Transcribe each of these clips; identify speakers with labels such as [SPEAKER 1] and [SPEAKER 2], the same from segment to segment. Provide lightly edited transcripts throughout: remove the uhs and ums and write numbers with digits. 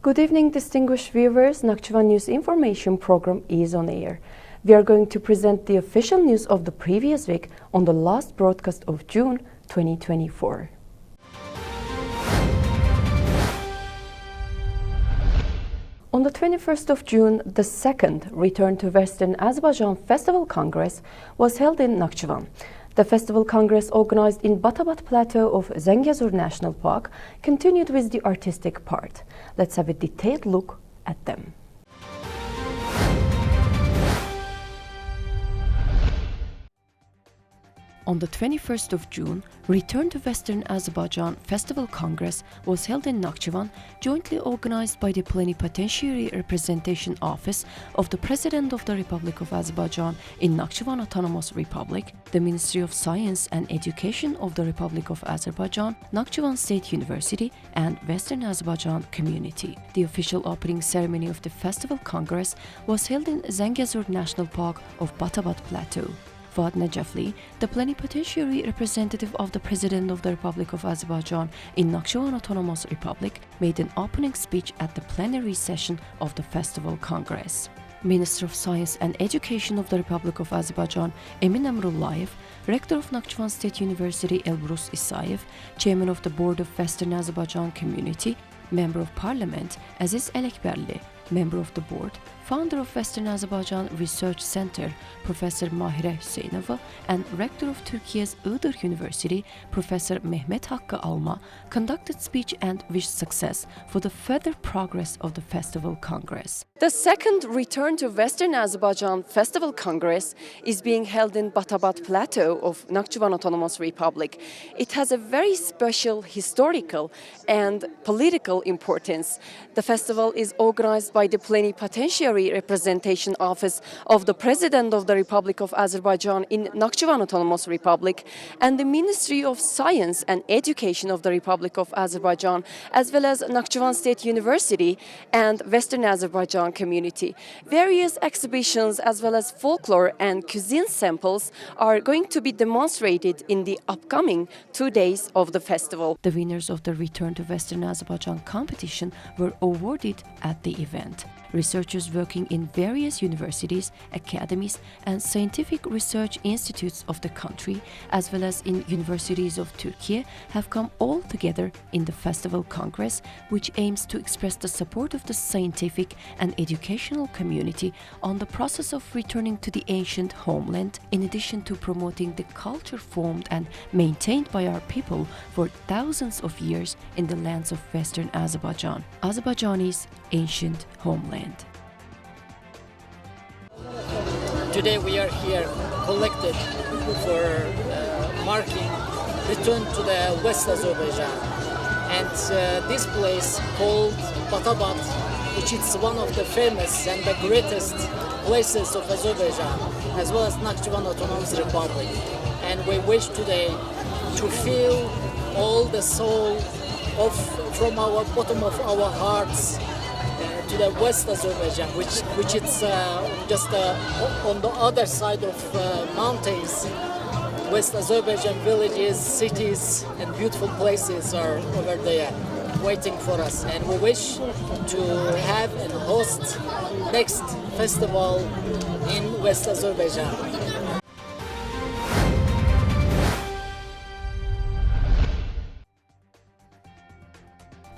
[SPEAKER 1] Good evening, distinguished viewers. Nakhchivan News Information Program is on air. We are going to present the official news of the previous week on the last broadcast of June 2024. On the 21st of June, the second Return to Western Azerbaijan Festival Congress was held in Nakhchivan. The Festival Congress, organized in Batabat Plateau of Zengezur National Park, continued with the artistic part. Let's have a detailed look at them. On the 21st of June, Return to Western Azerbaijan Festival Congress was held in Nakhchivan, jointly organized by the Plenipotentiary Representation Office of the President of the Republic of Azerbaijan in Nakhchivan Autonomous Republic, the Ministry of Science and Education of the Republic of Azerbaijan, Nakhchivan State University, and Western Azerbaijan Community. The official opening ceremony of the Festival Congress was held in Zengezur National Park of Batabat Plateau. Fuad Necafli, the plenipotentiary representative of the President of the Republic of Azerbaijan in Nakhchivan Autonomous Republic, made an opening speech at the plenary session of the Festival Congress. Minister of Science and Education of the Republic of Azerbaijan, Emin Emrullayev, Rector of Nakhchivan State University, Elbrus Isayev, Chairman of the Board of Western Azerbaijan Community, Member of Parliament, Aziz Elekberli, Member of the Board, Founder of Western Azerbaijan Research Center, Professor Mahire Hüseyinova, and Rector of Turkey's Iğdır University, Professor Mehmet Hakkı Alma, conducted speech and wished success for the further progress of the Festival Congress. The second Return to Western Azerbaijan Festival Congress is being held in Batabat Plateau of Nakhchivan Autonomous Republic. It has a very special historical and political importance. The festival is organized by the Plenipotentiary Representation Office of the President of the Republic of Azerbaijan in Nakhchivan Autonomous Republic and the Ministry of Science and Education of the Republic of Azerbaijan, as well as Nakhchivan State University and Western Azerbaijan Community. Various exhibitions as well as folklore and cuisine samples are going to be demonstrated in the upcoming 2 days of the festival. The winners of the Return to Western Azerbaijan competition were awarded at the event. Researchers working in various universities, academies, and scientific research institutes of the country, as well as in universities of Turkey, have come all together in the Festival Congress, which aims to express the support of the scientific and educational community on the process of returning to the ancient homeland, in addition to promoting the culture formed and maintained by our people for thousands of years in the lands of Western Azerbaijan, Azerbaijani's ancient homeland.
[SPEAKER 2] Today we are here collected for marking return to the West Azerbaijan, and this place called Batabat, which is one of the famous and the greatest places of Azerbaijan, as well as Nakhchivan Autonomous Republic. And we wish today to feel all the soul from our bottom of our hearts to the West Azerbaijan, which is just on the other side of mountains. West Azerbaijan villages, cities, and beautiful places are over there waiting for us. And we wish to have and host next festival in West Azerbaijan.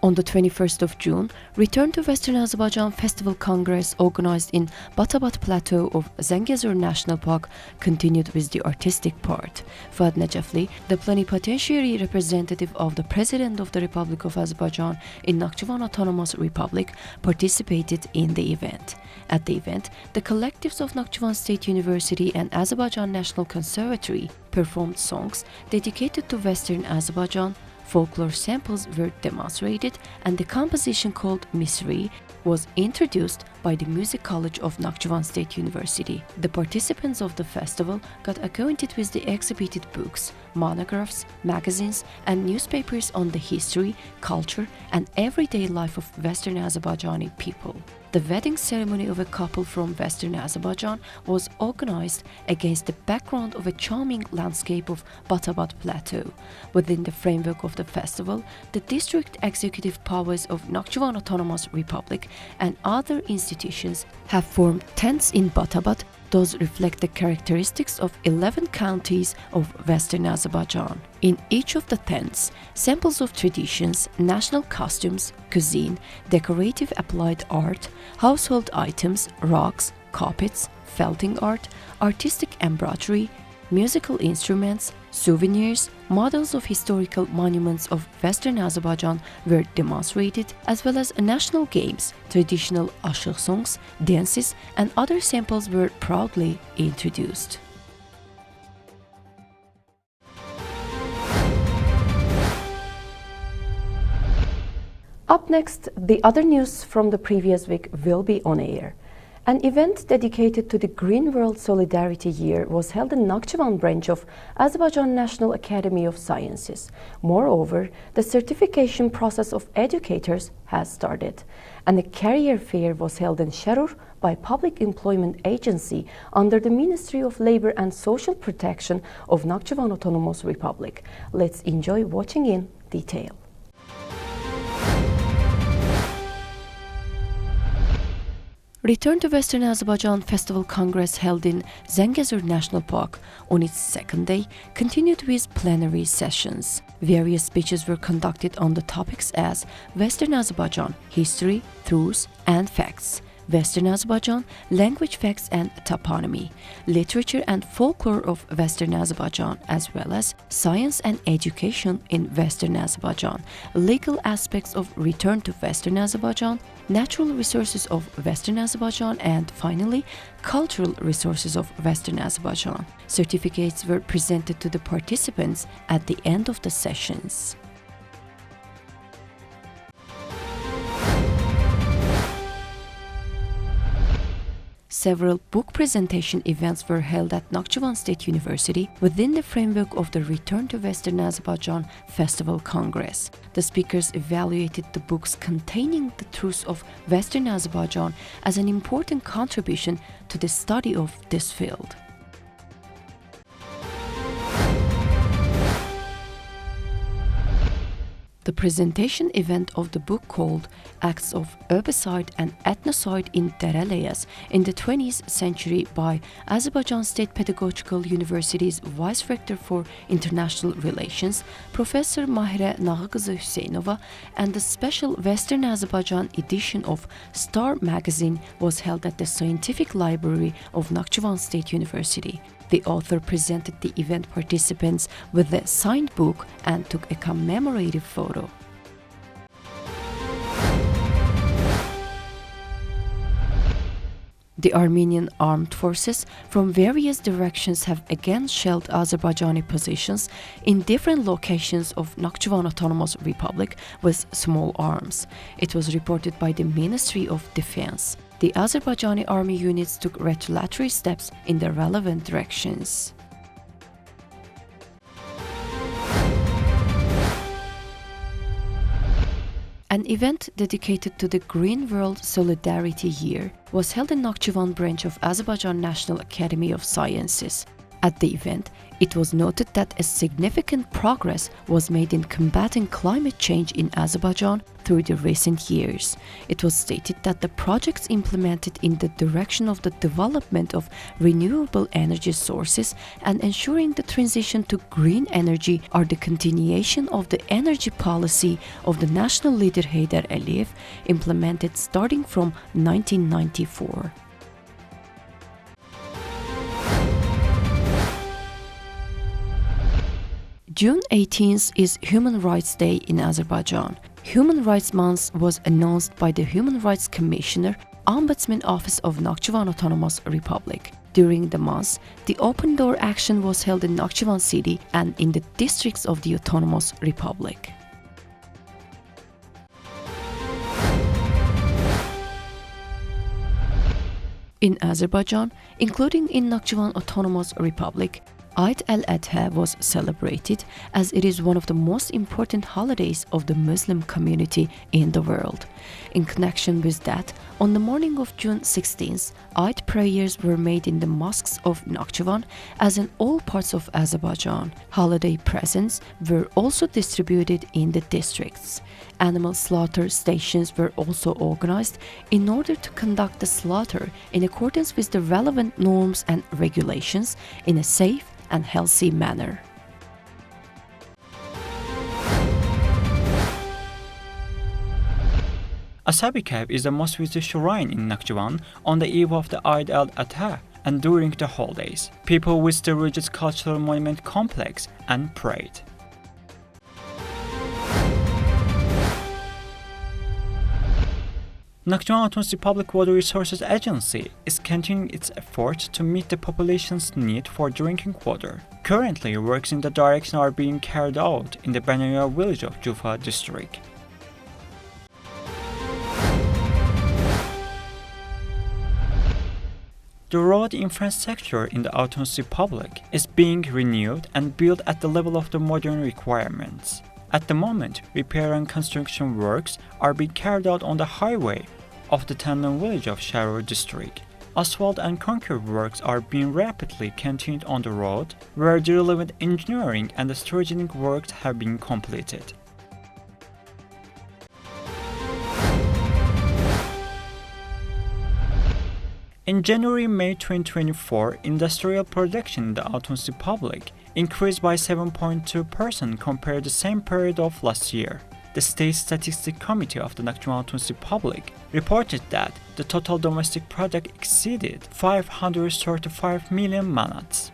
[SPEAKER 1] On the 21st of June, Return to Western Azerbaijan Festival Congress, organized in Batabat Plateau of Zengezur National Park, continued with the artistic part. Fuad Necafli, the plenipotentiary representative of the President of the Republic of Azerbaijan in Nakhchivan Autonomous Republic, participated in the event. At the event, the collectives of Nakhchivan State University and Azerbaijan National Conservatory performed songs dedicated to Western Azerbaijan. Folklore samples were demonstrated, and the composition called Misri was introduced by the Music College of Nakhchivan State University. The participants of the festival got acquainted with the exhibited books, monographs, magazines, and newspapers on the history, culture, and everyday life of Western Azerbaijani people. The wedding ceremony of a couple from Western Azerbaijan was organized against the background of a charming landscape of Batabat Plateau. Within the framework of the festival, the district executive powers of Nakhchivan Autonomous Republic and other institutions have formed tents in Batabat. Those reflect the characteristics of 11 counties of Western Azerbaijan. In each of the tents, samples of traditions, national costumes, cuisine, decorative applied art, household items, rugs, carpets, felting art, artistic embroidery, musical instruments, souvenirs, models of historical monuments of Western Azerbaijan were demonstrated, as well as national games, traditional ashir songs, dances, and other samples were proudly introduced. Up next, the other news from the previous week will be on air. An event dedicated to the Green World Solidarity Year was held in Nakhchivan branch of Azerbaijan National Academy of Sciences. Moreover, the certification process of educators has started, and a career fair was held in Sharur by Public Employment Agency under the Ministry of Labor and Social Protection of Nakhchivan Autonomous Republic. Let's enjoy watching in detail. Return to Western Azerbaijan Festival Congress held in Zengezur National Park on its second day continued with plenary sessions. Various speeches were conducted on the topics as Western Azerbaijan, history, truths and facts, Western Azerbaijan, language facts and toponymy, literature and folklore of Western Azerbaijan, as well as science and education in Western Azerbaijan, legal aspects of return to Western Azerbaijan, natural resources of Western Azerbaijan, and finally, cultural resources of Western Azerbaijan. Certificates were presented to the participants at the end of the sessions. Several book presentation events were held at Nakhchivan State University within the framework of the Return to Western Azerbaijan Festival Congress. The speakers evaluated the books containing the truths of Western Azerbaijan as an important contribution to the study of this field. The presentation event of the book called Acts of Herbicide and Ethnocide in Dereleyas in the 20th Century by Azerbaijan State Pedagogical University's Vice Rector for International Relations, Professor Mahire Nağıkızı Hüseyinova, and the special Western Azerbaijan edition of Star magazine was held at the Scientific Library of Nakhchivan State University. The author presented the event participants with a signed book and took a commemorative photo. The Armenian armed forces from various directions have again shelled Azerbaijani positions in different locations of Nakhchivan Autonomous Republic with small arms. It was reported by the Ministry of Defense. The Azerbaijani army units took retaliatory steps in the relevant directions. An event dedicated to the Green World Solidarity Year was held in Nakhchivan branch of Azerbaijan National Academy of Sciences. At the event, it was noted that a significant progress was made in combating climate change in Azerbaijan through the recent years. It was stated that the projects implemented in the direction of the development of renewable energy sources and ensuring the transition to green energy are the continuation of the energy policy of the national leader Heydar Aliyev, implemented starting from 1994. June 18th is Human Rights Day in Azerbaijan. Human Rights Month was announced by the Human Rights Commissioner, Ombudsman Office of Nakhchivan Autonomous Republic. During the month, the Open Door Action was held in Nakhchivan City and in the districts of the Autonomous Republic. In Azerbaijan, including in Nakhchivan Autonomous Republic, Eid al-Adha was celebrated as it is one of the most important holidays of the Muslim community in the world. In connection with that, on the morning of June 16th, Eid prayers were made in the mosques of Nakhchivan as in all parts of Azerbaijan. Holiday presents were also distributed in the districts. Animal slaughter stations were also organized in order to conduct the slaughter in accordance with the relevant norms and regulations in a safe and healthy manner.
[SPEAKER 3] Naxcivantv is the most visited shrine in Nakhchivan on the eve of the Eid al-Adha and during the holidays. People visit the religious cultural monument complex and prayed. Nakhchivan Autonomous Public Water Resources Agency is continuing its efforts to meet the population's need for drinking water. Currently, works in the direction are being carried out in the Banaya village of Jufa district. The road infrastructure in the Autonomous Republic is being renewed and built at the level of the modern requirements. At the moment, repair and construction works are being carried out on the highway of the Tandon village of Sharur district. Asphalt and concrete works are being rapidly continued on the road, where the relevant engineering and the strategic works have been completed. In January-May 2024, industrial production in the Autonomous Republic increased by 7.2% compared to the same period of last year. The State Statistics Committee of the Nakhchivan Autonomous Republic reported that the total domestic product exceeded 535 million manats.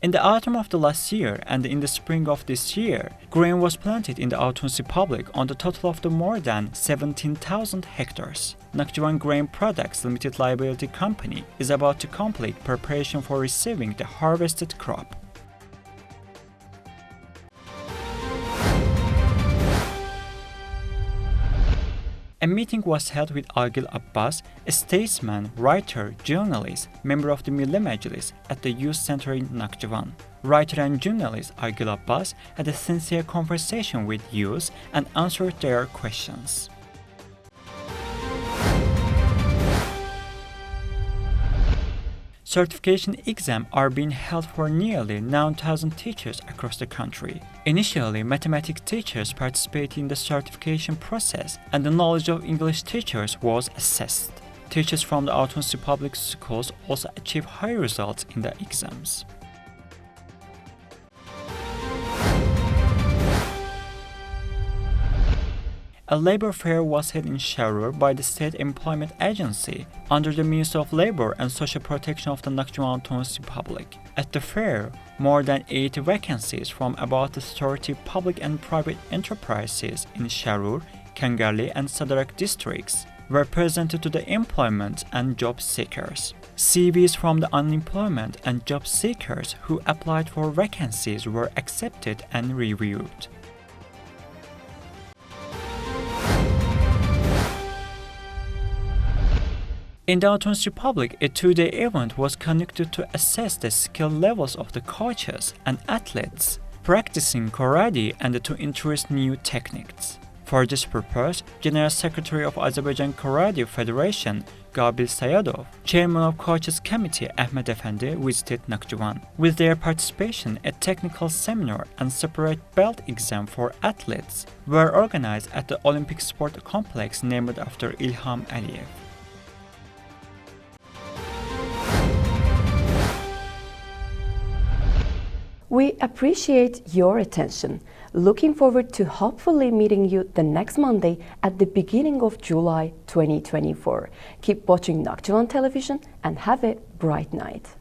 [SPEAKER 3] In the autumn of the last year and in the spring of this year, grain was planted in the Autonomous Republic on the total of the more than 17,000 hectares. Nakhchivan Grain Products Limited Liability Company is about to complete preparation for receiving the harvested crop. A meeting was held with Agil Abbas, a statesman, writer, journalist, member of the Milli Meclis at the Youth Center in Nakhchivan. Writer and journalist Agil Abbas had a sincere conversation with youth and answered their questions. Certification exams are being held for nearly 9,000 teachers across the country. Initially, mathematics teachers participated in the certification process and the knowledge of English teachers was assessed. Teachers from the Autonomous public schools also achieved high results in the exams. A labor fair was held in Sharur by the State Employment Agency under the Ministry of Labor and Social Protection of the Nakhchivan Autonomous Republic. At the fair, more than 80 vacancies from about 30 public and private enterprises in Sharur, Kangarli and Sadarak districts were presented to the employment and job seekers. CVs from the unemployment and job seekers who applied for vacancies were accepted and reviewed. In the Autonomous Republic, a two-day event was conducted to assess the skill levels of the coaches and athletes practicing karate and to introduce new techniques. For this purpose, General Secretary of Azerbaijan Karate Federation, Gabil Sayadov, Chairman of Coaches Committee Ahmed Efendi visited Nakhchivan. With their participation, a technical seminar and separate belt exam for athletes were organized at the Olympic Sport Complex named after Ilham Aliyev.
[SPEAKER 1] We appreciate your attention. Looking forward to hopefully meeting you the next Monday at the beginning of July 2024. Keep watching Nakhchivan television and have a bright night.